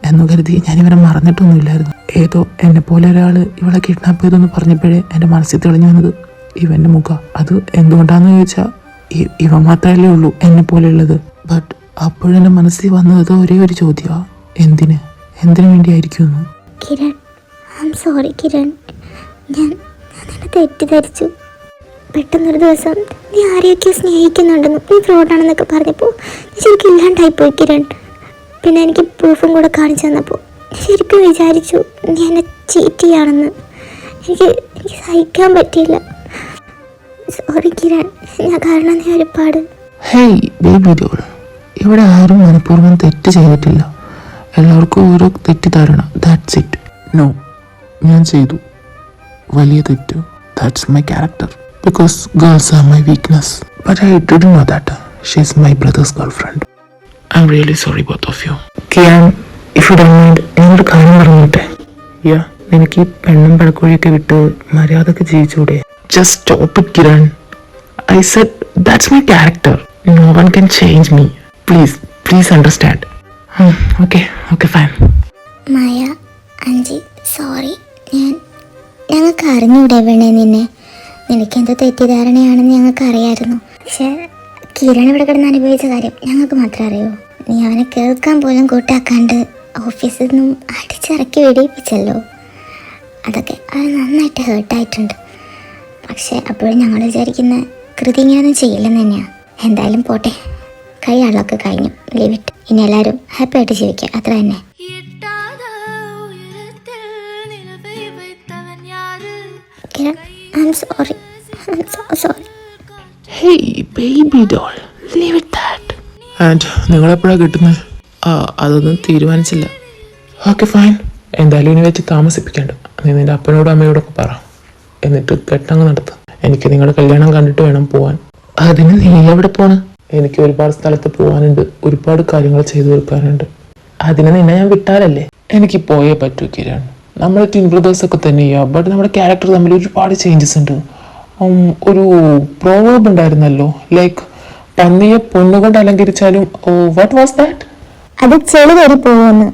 എന്ന് കരുതി ഞാനിവരെ മറന്നിട്ടൊന്നുമില്ലായിരുന്നു. ഏതോ എന്നെ പോലെ ഒരാൾ ഇവളെ കിഡ്നാപ്പ് ചെയ്തെന്ന് പറഞ്ഞപ്പോഴേ എൻ്റെ മനസ്സിൽ തെളിഞ്ഞു വന്നത് ഇവൻ്റെ മുഖം. അത് എന്തുകൊണ്ടാണെന്ന് ചോദിച്ചാൽ ഇവ മാത്രമല്ലേ ഉള്ളൂ എന്നെ പോലെയുള്ളത്. ബട്ട് അപ്പോഴെൻ്റെ മനസ്സിൽ വന്നത് ഒരേ ഒരു ചോദ്യമാണ്, എന്തിനു വേണ്ടിയായിരിക്കും?
Kiran, I'm sorry Kiran. ഞാൻ നിന്നെ തെറ്റിദ്ധരിച്ചു. പെട്ടെന്നൊരു ദിവസം നീ ആരെയൊക്കെ സ്നേഹിക്കുന്നുണ്ടെന്നും നീ ഫ്രോഡാണെന്നൊക്കെ പറഞ്ഞപ്പോൾ ഞാൻ ശരിക്കും ഇല്ലാണ്ടായിപ്പോയി കിരൺ. പിന്നെ എനിക്ക് പ്രൂഫും കൂടെ കാണിച്ചു തന്നപ്പോൾ ഞാൻ ശരിക്കും വിചാരിച്ചു നീ എന്നെ ചീറ്റ് ചെയ്യാണെന്ന്. എനിക്ക് സഹിക്കാൻ പറ്റിയില്ല. സോറി കിരൺ, ഞാൻ കാരണം നീ ഒരുപാട്.
ഹേയ് ബേബി ഡോൾ, ഇവിടെ ആരും മനഃപൂർവ്വം തെറ്റ് ചെയ്തിട്ടില്ല. എല്ലാവർക്കും ഓരോ തെറ്റിദ്ധാരണ. That's it. നോ, ഞാൻ ചെയ്തു വലിയ തെറ്റ്. That's my character. Because girls are my weakness. But I didn't know that. She's my brother's girlfriend. I'm really sorry both of you. Kiran, if you don't mind, എന്നൊരു കാര്യം പറഞ്ഞോട്ടെ. Yeah, എനിക്ക് ഈ പെണ്ണും പഴക്കോഴിയൊക്കെ വിട്ട് മര്യാദക്ക് ജീവിച്ചൂടെ? Just stop it, Kiran. I said that's my character. No one can change me. Please understand. Okay, fine.
Maya, Anji, sorry. ഞങ്ങൾക്ക് അറിഞ്ഞൂടെ വേണേ നിന്നെ. നിനക്കെന്ത് തെറ്റിദ്ധാരണയാണെന്ന് ഞങ്ങൾക്ക് അറിയായിരുന്നു. പക്ഷേ കിരൺ ഇവിടെ കിടന്ന് അനുഭവിച്ച കാര്യം ഞങ്ങൾക്ക് മാത്രമേ അറിയൂ. നീ അവനെ കേൾക്കാൻ പോലും കൂട്ടാക്കാണ്ട് ഓഫീസിൽ നിന്നും അടിച്ചിറക്കി വെടിയിപ്പിച്ചല്ലോ. അതൊക്കെ അത് നന്നായിട്ട് ഹേർട്ടായിട്ടുണ്ട്. പക്ഷേ അപ്പോഴും ഞങ്ങൾ വിചാരിക്കുന്ന കൃതി ഇങ്ങനെയൊന്നും ചെയ്യില്ലെന്ന് തന്നെയാണ്. എന്തായാലും പോട്ടെ, കൈയാളൊക്കെ കഴിഞ്ഞു. Leave it. ഇനി എല്ലാവരും ഹാപ്പി ആയിട്ട് ജീവിക്കുക, അത്ര തന്നെ. Kiran, I'm sorry. I'm so sorry.
Hey baby doll, leave it that. And നിങ്ങളെപ്പോഴാണ് കിട്ടുന്നത്? അതൊന്നും തീരുമാനിച്ചില്ല. Okay fine. എന്തായാലും ഇനി വെച്ച് താമസിപ്പിക്കേണ്ട. നീ നിൻ്റെ അപ്പനോടും അമ്മയോടൊക്കെ പറ, എന്നിട്ട് കെട്ടങ്ങ് നടത്തുക. എനിക്ക് നിങ്ങളുടെ കല്യാണം കണ്ടിട്ട് വേണം പോവാൻ. അതിന് നീ എവിടെ പോണ്? എനിക്ക് ഒരുപാട് സ്ഥലത്ത് പോകാനുണ്ട്, ഒരുപാട് കാര്യങ്ങൾ ചെയ്തു തീർക്കാനുണ്ട്. അതിന് നിന്നെ ഞാൻ വിട്ടാലല്ലേ? എനിക്ക് പോയേ പറ്റൂ കിരൺ. നമ്മൾ ട്വിൻ ബ്രദേഴ്സ് ഒക്കെ തന്നെയാ, ബട്ട് നമ്മുടെ ക്യാരക്ടർ തമ്മിൽ ഒരുപാട് ചേഞ്ചസ് ഉണ്ട്. ഒരു പ്രോവേർബ് ഉണ്ടായിരുന്നല്ലോ, ലൈക്ക് പന്നിയെ പൊന്നുകൊണ്ട് അലങ്കരിച്ചാലും. What was that?
അത് ചെളി കയറി പോകുന്നു.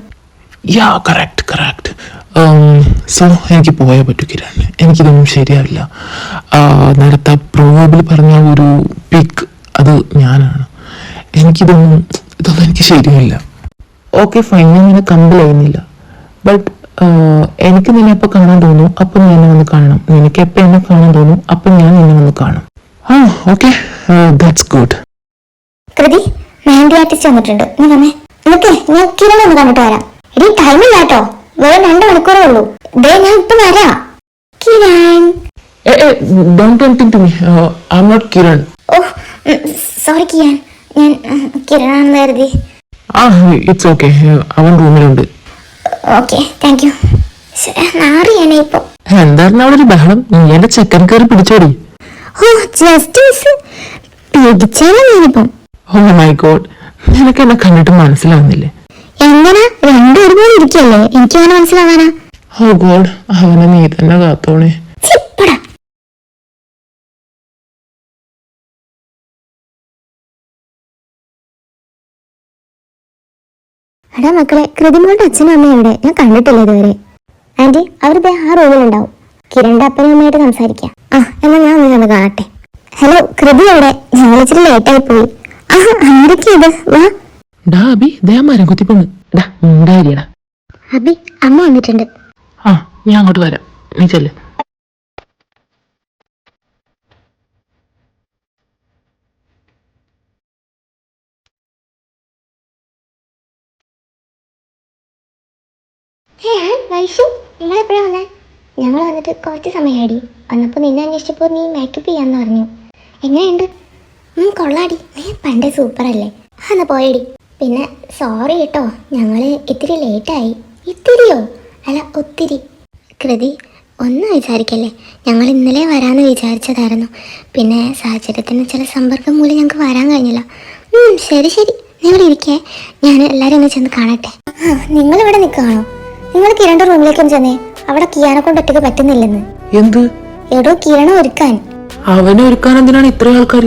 യാ, കറക്റ്റ്. സോ എനിക്ക് പോയേ പറ്റൂ കിരൺ. എനിക്കിതൊന്നും ശരിയാവില്ല. നേരത്തെ പ്രോവേർബിൽ പറഞ്ഞ ഒരു പിക്ക്, അത് ഞാനാണ്. ഇതൊന്നും എനിക്ക് ശരിയല്ല. ഓക്കെ ഫൈൻ, ഞാൻ നിന്നെ കമ്പൽ ചെയ്യുന്നില്ല. ബട്ട് എനിക്ക് നിന്നെ എപ്പോൾ കാണാൻ തോന്നും അപ്പം നീ എന്നെ വന്ന് കാണണം. നിനക്ക് എപ്പോൾ എന്നെ കാണാൻ തോന്നും അപ്പം ഞാൻ നിന്നെ വന്ന് കാണും. Okay, that's good.
കൃതി, മെഹന്തി ആർട്ടിസ്റ്റ് വന്നിട്ടുണ്ട്. നീ വന്നേ. നിനക്ക് ഞാൻ കിരൺ ഒന്ന് കണ്ടിട്ട് വരാം. ഇനി ടൈമില്ല കേട്ടോ, വെറും 2 മണിക്കൂറേ ഉള്ളൂ. ഞാൻ ഇപ്പം വരാം. Kiran.
Don't do anything to me. I'm not Kiran.
Sorry Kian, ഞാൻ കിരണാണെന്ന് കരുതി.
It's okay. അവൻ റൂമിലുണ്ട്.
Okay, thank you. നാറിയാണേ ഇപ്പൊ.
എന്തായിരുന്നു അവിടെ ഒരു ബഹളം? നീ എന്റെ ചെക്കൻ കയറി പിടിച്ചോടി.
പിടിച്ചാലും
ഓ മൈ ഗോഡ്, നിനക്ക് എന്നെ കണ്ടിട്ട് മനസ്സിലാവുന്നില്ലേ?
എങ്ങനെ? രണ്ടും ഒരുപോലെ ഇരിക്കല്ലേ, എനിക്ക് അങ്ങനെ മനസ്സിലാവാനാ?
ഓ ഗോഡ്, അവനെ നീ തന്നെ കാത്തോണേ.
എടാ മക്കളെ, കൃതിമോളുടെ അച്ഛനും അമ്മയും എവിടെ? ഞാൻ കണ്ടിട്ടില്ല ഇതുവരെ. ആന്റി, അവരുടെ ആ റൂമിലുണ്ടാവും. കിരണിന്റെ അപ്പനും അമ്മയായിട്ട് സംസാരിക്കാം. എന്നാ ഞാൻ ഒന്ന് ചെന്ന് കാണട്ടെ. ഹലോ, കൃതി എവിടെ? ഞാൻ ഇച്ചിരി ലേറ്റായി പോയി. ആരൊക്കെയത്? വാ.
അബി, ദേമാരം കുത്തിപ്പൊന്ന്.
അബി, അമ്മ വന്നിട്ടുണ്ട്.
ഞാൻ അങ്ങോട്ട് വരാം, നീ ചെല്ല്.
വൈഷു, നിങ്ങൾ എപ്പോഴാ വന്നേ? ഞങ്ങൾ വന്നിട്ട് കുറച്ച് സമയമാടി. വന്നപ്പോൾ നിന്നെ അന്വേഷിച്ചപ്പോൾ നീ മേക്കപ്പ് ചെയ്യാന്ന് പറഞ്ഞു. എങ്ങനെയുണ്ട്? കൊള്ളാടി, നീ പണ്ടേ സൂപ്പറല്ലേ. എന്നാ പോയടി. പിന്നെ സോറി കേട്ടോ, ഞങ്ങൾ ഇത്തിരി ലേറ്റായി. ഇത്തിരിയോ? അല്ല, ഒത്തിരി. കൃതി, ഒന്നും വിചാരിക്കല്ലേ. ഞങ്ങൾ ഇന്നലെ വരാമെന്ന് വിചാരിച്ചതായിരുന്നു. പിന്നെ സാഹചര്യത്തിന് ചില സമ്പർക്കം മൂലം ഞങ്ങൾക്ക് വരാൻ കഴിഞ്ഞില്ല. ശരി, നീ ഇവിടെ ഇരിക്കേ, ഞാൻ എല്ലാവരും ഒന്ന് ചെന്ന് കാണട്ടെ. നിങ്ങളിവിടെ നിൽക്കുകയാണോ? നിങ്ങൾ കിരണിന്റെ റൂമിലേക്കും ചെന്നേ. അവിടെ കിയാനെ കൊണ്ട് ഒറ്റയ്ക്ക് പറ്റുന്നില്ലെന്ന്.
എന്ത്?
എടോ, കിരണ ഒരുക്കാൻ.
അവനെ ഒരുക്കാൻ എന്തിനാണ് ഇത്രയും ആൾക്കാർ?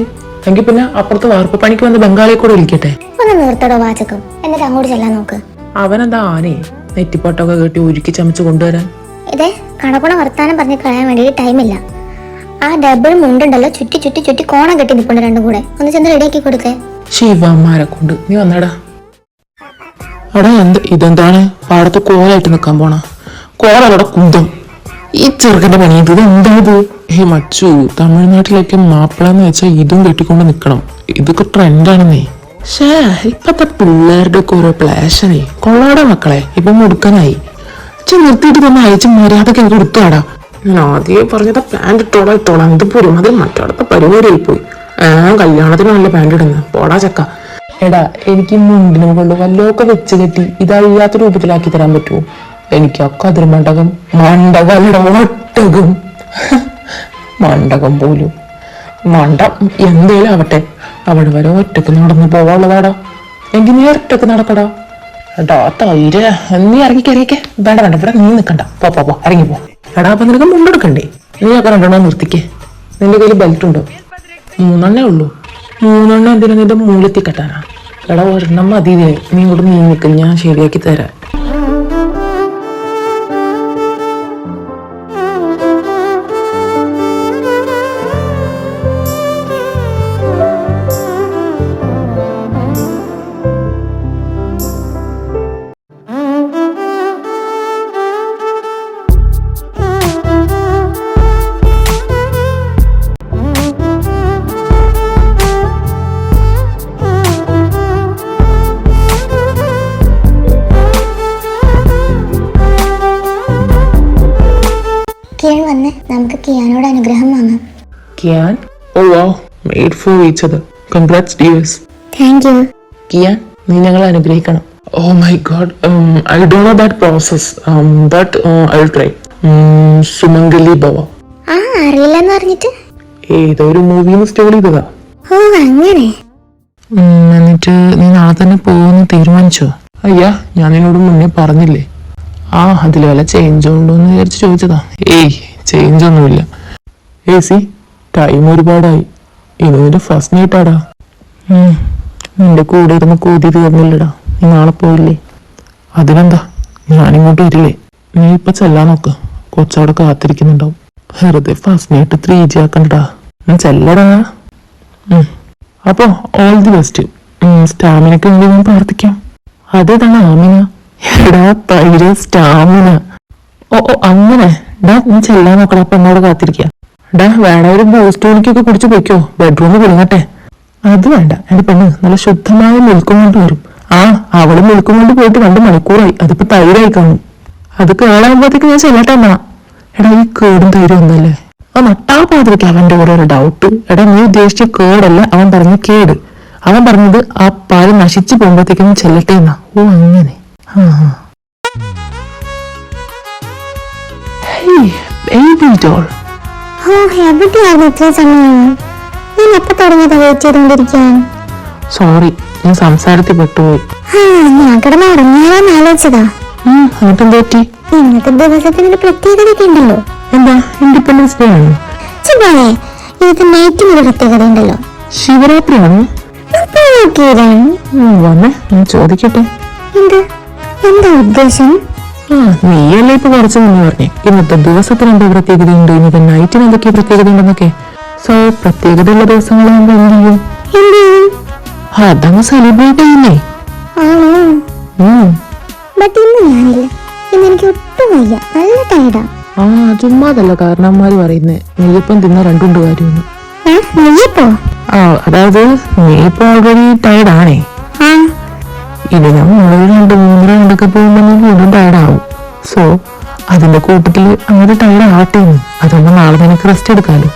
എങ്കിൽ പിന്നെ അപ്പുറത്ത് വാർപ്പ് പണിക്ക് വന്ന് ബംഗാളിയെ കൂടെ വിളിക്കട്ടെ.
ഒന്ന് നിർത്തടോ വാചകം, എന്നിട്ട് അങ്ങോട്ട് ചെല്ലാൻ നോക്ക്.
അവനെന്താ ആനേ നെറ്റിപ്പൊട്ടൊക്കെ കെട്ടി ഒരുക്കി ചമച്ച് കൊണ്ടുവരാൻ?
ഇതേ കണക്കുണ വർത്താനം പറഞ്ഞ് കളയാൻ വേണ്ടി ടൈമില്ല. ആ ഡബിൾ മുണ്ടുണ്ടല്ലോ, ചുറ്റി കോണം കെട്ടി നിൽപ്പുണ്ട് രണ്ടും കൂടെ. ഒന്ന് ചെന്ന് റെഡിയാക്കി കൊടുക്കേ.
ശിവന്മാരെ കൊണ്ട് നീ വന്നടാ. എടാ, ഇതെന്താണ് പാടത്ത് കോലായിട്ട് നിൽക്കാൻ പോണ? കോലവിടെ കുന്തം. ഈ ചെറുക്കന്റെ പണി ഇത് എന്താ ഇത്? മച്ചു, തമിഴ്നാട്ടിലൊക്കെ മാപ്പിളന്ന് വെച്ചാൽ ഇതും കെട്ടിക്കൊണ്ട് നിക്കണം. ഇതൊക്കെ ട്രെൻഡാണെന്നേ. ഷേ, ഇപ്പത്തെ പിള്ളേരുടെ ഒക്കെ ഓരോ പ്ലാഷനേ. കൊള്ളാടെ മക്കളെ, ഇപ്പൊ മുടുക്കനായി. നിർത്തിയിട്ട് തന്നെ അയച്ച് മര്യാദക്ക് എനിക്ക് കൊടുത്താടാ. ഞാൻ ആദ്യമേ പറഞ്ഞത് പാൻറ് ഇട്ടോളാം. ഇത് പോരും അത് മറ്റടുത്ത പരിപാടിയായി പോയി. കല്യാണത്തിന് നല്ല പാൻറ് ഇടുന്ന പോടാ ചക്ക. എടാ, എനിക്ക് മുണ്ടിനും കൊണ്ട് വല്ലതൊക്കെ വെച്ച് കെട്ടി ഇതഴിയാത്ത രൂപത്തിലാക്കി തരാൻ പറ്റുമോ? എനിക്കൊക്കെ അതൊരു മണ്ടകം പോലും എന്തേലും ആവട്ടെ, അവിടെ വരെ ഒറ്റക്ക് നടന്നു പോവാനുള്ളതാടാ. എനിക്ക് നീ ഒറ്റക്ക് നടക്കടാ. എടാ തൈര്, നീ ഇറങ്ങി കയറിയൊക്കെ. വേണ്ട ഇവിടെ നീ നിൽക്കണ്ട, പോ ഇറങ്ങിപ്പോ. എടാ, അപ്പൊ നിനക്ക് മുണ്ടെടുക്കണ്ടേ? നീ ഒക്കെ രണ്ടെണ്ണം നിർത്തിക്കേ. നിന്റെ കയ്യിൽ ബെൽറ്റ് ഉണ്ടോ? 3 ഉള്ളൂ. 3 എന്തിനാ നിന്റെ മൂലത്തിൽ കെട്ടാനാ? എടാ, ഒരെണ്ണം മതി. നീ ഇങ്ങോട്ട് നീ നിൽക്കും, ഞാൻ ശരിയാക്കി തരാം.
കിയാൻ വന്ന് നമുക്ക് കിയാനോട് അനുഗ്രഹം വാങ്ങാം.
Kian, oh wow, made for each other. Congrats dears.
Thank you.
Kian, നീ ഞങ്ങളെ അനുഗ്രഹിക്കണം. Oh my God, I don't know that process, but I will try. സുമംഗലി ഭവ.
അറിയില്ലെന്ന് പറഞ്ഞിട്ട്
ഏതൊരു മൂവിന്ന് സ്റ്റോൾ ചെയ്തതാ.
ഓ അങ്ങനെ.
എന്നിട്ട് നീ നാളെ തന്നെ പോകുന്നു തീരുമാനിച്ചോ? അയ്യാ, ഞാൻ നിന്നോട് മുന്നേ പറഞ്ഞില്ലേ. അതിൽ വല്ല ചേഞ്ച് ഉണ്ടോ എന്ന് വിചാരിച്ച് ചോദിച്ചതാ. ചേഞ്ച് ഒന്നുമില്ല. സി, ടൈം ഒരുപാടായി. ഇത് നിന്റെ ഫസ്റ്റ് നൈറ്റാടാ. നിന്റെ കൂടെ ഇരുന്ന് കൂതി തീർന്നില്ലടാ. നീ നാളെ പോയില്ലേ? അതിനെന്താ, ഞാനിങ്ങോട്ട് വരില്ലേ? നീ ഇപ്പൊ ചെല്ലാൻ നോക്ക്. കൊച്ചവിടെ കാത്തിരിക്കുന്നുണ്ടാവും. വെറുതെ ഫസ്റ്റ് നൈറ്റ് 3G ആക്കണ്ടടാ. നീ ചെല്ലടാ. അപ്പൊ ഓൾ ദി ബെസ്റ്റ്. സ്റ്റാമിനക്ക് വേണ്ടി ഞാൻ പ്രാർത്ഥിക്കാം. അതേതാണ് ആമിന? എടാ തൈര്, സ്റ്റാമിന. ഓ അങ്ങനെ. നീ ചെല്ലാൻ നോക്കണം. അപ്പൊ എന്നോട് കാത്തിരിക്കുക. വേണ ഒരു ബൂസ്റ്റ് ടോണിക്കൊക്കെ കുടിച്ച് പോയിക്കോ. ബെഡ്റൂമിൽ കുടുങ്ങട്ടെ. അത് വേണ്ട, എന്റെ പെണ്ണ് നല്ല ശുദ്ധമായ മിൽക്കും കൊണ്ട് വരും. അവള് മിൽക്കും കൊണ്ട് പോയിട്ട് 2 മണിക്കൂറായി. അതിപ്പോ തൈരായി കാണും. അത് കേളാകുമ്പോഴത്തേക്ക് ഞാൻ ചെല്ലട്ടെ എന്നാ. എടാ, ഈ കേടും തൈരും ഒന്നല്ലേ? നട്ടാ പോകാതിരിക്കും അവന്റെ ഓരോരോ ഡൗട്ട്. എടാ, നീ ഉദ്ദേശിച്ച കേടല്ല അവൻ പറഞ്ഞ കേട്. അവൻ പറഞ്ഞത് ആ പാല് നശിച്ചു പോകുമ്പോഴത്തേക്കും ചെല്ലട്ടെ എന്നാ. ഓ അങ്ങനെ. സോറി, ഞാൻ സംസാരത്തിൽ പെട്ടുപോയി.
ഞാൻ കിടന്ന് ഉറങ്ങിയാലോന്ന് ആലോചിച്ചതാ.
എന്നിട്ടെന്താ പറ്റി?
ഇന്നത്തെ ദിവസത്തിന് പ്രത്യേകതയൊക്കെ ഉണ്ടല്ലോ.
എന്താ, ഇൻഡിപെൻഡൻസ് ഡേ ആണ്?
ഇത് നൈറ്റിനൊരു പ്രത്യേകത ഉണ്ടല്ലോ.
ശിവരാത്രിയാണോ? വന്നേ, ഞാൻ ചോദിക്കട്ടെ.
എന്താ ഉദ്ദേശം?
നീയല്ലേ ഇപ്പൊ കുറച്ച് മുന്നേ പറഞ്ഞേ ഇന്നത്തെ ദിവസത്തിന് എന്താ പ്രത്യേകതയുണ്ട്, ഇന്നത്തെ നൈറ്റിന് എന്തൊക്കെ പ്രത്യേകത ഉണ്ടെന്നൊക്കെ. സോ പ്രത്യേകതയുള്ള ദിവസങ്ങളാകുമ്പോ എന്ത് ചെയ്യും? അതങ്ങ് സെലിബ്രേറ്റ് ചെയ്യുന്നേ.
എനിക്ക് ഒട്ടും വയ്യ, നല്ല ടയർഡാ.
ചുമ്മാതല്ല കാരണന്മാര് പറയുന്നേ. നെയ്യപ്പം തിന്ന 2 ഉണ്ട് കാര്യമൊന്നും. അതായത് നീ ഇപ്പൊ ഓൾറെഡി ടയർഡാണേ. ഇനി നമ്മൾ 2-3 റൗണ്ടൊക്കെ പോകുമ്പോ നീ വീണ്ടും ടയർഡാവും. സോ അതിന്റെ കൂട്ടത്തില് അങ്ങനെ ടയർഡ് ആവട്ടേന്ന്. അതൊന്ന് നാളെ നിനക്ക് റെസ്റ്റ് എടുക്കാലോ.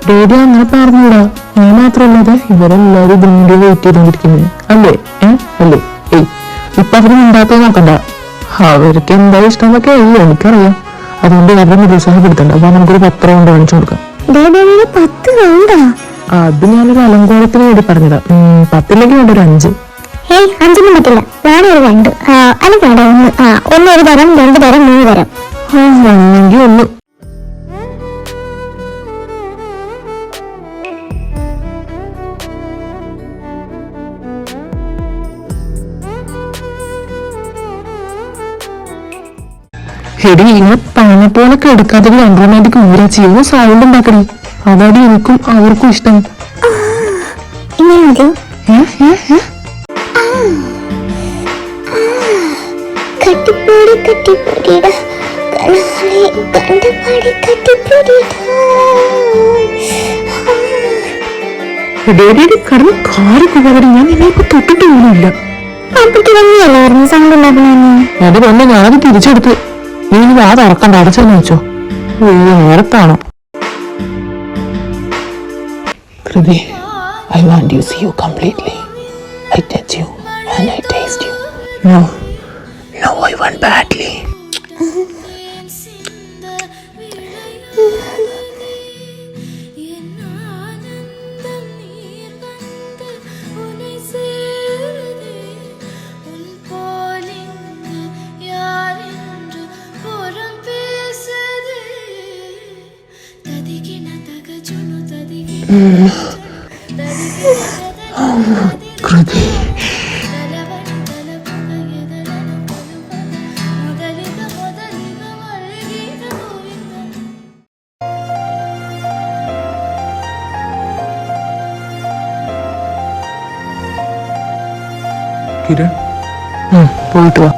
ഡേഡി അങ്ങനെ പറഞ്ഞൂടാ. നീ മാത്രമല്ലാതെ ഇവരെല്ലാരും ഇതിനുവേണ്ടി വെയിറ്റ് ചെയ്തോണ്ടിരിക്കുന്നത് അല്ലേ? അല്ലേ? ഇപ്പൊ അവര് ഉണ്ടാത്ത നോക്കണ്ട. അവർക്ക് എന്താ ഇഷ്ടം എന്നൊക്കെ എനിക്കറിയാം. അതുകൊണ്ട് അവരെ നിരുത്സാഹപ്പെടുത്തണ്ട. അപ്പൊ നമുക്കൊരു 10 റൗണ്ട് കാണിച്ചു കൊടുക്കാം. അത് ഞാനൊരു അലങ്കോളത്തിന് വേണ്ടി പറഞ്ഞതാ. 10 വേണ്ട ഒരു 5.
5 പറ്റില്ല, വേറെ ഒരു 2. അല്ലെങ്കിൽ വേണ്ട 1. 1 തരം, 2 തരം, 3 തരം.
വേണമെങ്കിൽ 1. എടി, ഇങ്ങനെ പണ പോലൊക്കെ എടുക്കാതെ അൺറൊമാൻറ്റിക് ഊരാ ചെയ്യുന്ന സൗണ്ട് ഉണ്ടാക്കടി. അതാടി എനിക്കും അവർക്കും ഇഷ്ടം.
കട്ടിപ്പ് കണ്ടപാടി കട്ടിപ്പൊടിയിട കണ്ണാലെ കണ്ടപാടി കട്ടിപ്പൊടിയിട.
കടന്ന് കാറി പോകാതെ ഞാൻ നിന്നെയൊക്കെ തൊട്ടിട്ട് പോലുമില്ല.
ആ കുട്ടി ഭംഗിയല്ലായിരുന്നു സൗണ്ട് ഉണ്ടാക്കണേ.
എന്റെ പൊന്നെ ഞാനത് തിരിച്ചെടുത്ത്. നീ ഇനി അത് ഉറക്കണ്ട, അടച്ചെന്ന് വെച്ചോ. നേരത്താണോ കൃതി? I want you to see you completely. I touch you and I taste you. No, I want badly. കൃതി, കിരൺ പോയിട്ട് വാ.